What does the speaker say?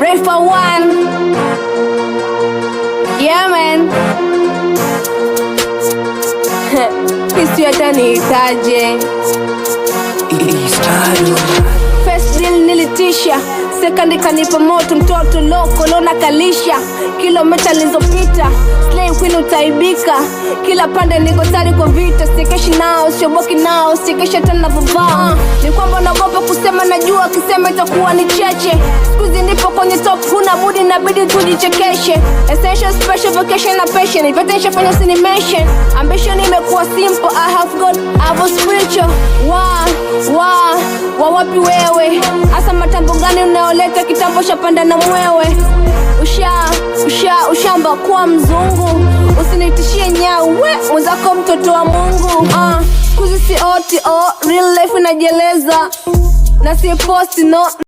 Refa One. Yeah man. Kisu hata nihitaje. First deal nilitisha, second kanipa moto, mtoto loko lona kalisha. Kilomita nilizopita, slave queen utaibika. Kila pande niko tayari kwa vita, sikeshi nao, sioboki nao, sikesha tena vuvaa. Ni kwamba naogopa kusema, najua kisema itakuwa ni cheche. Skuzi nipo kwenye top, huna budi inabidi tujichekeshe. Essential, special, vacation na passion, invitation fanya usinimation. Ambition imekuwa simple, I have God, I have spiritual. Wapi wewe? Asa matambo gani unaoleta, kitambo shapanda na mwewe. Ushamba kuwa mzungu, usinitishie nyau, mwenzako mtoto wa Mungu. Kuzi si oti, real life inajeleza. Na si posti no.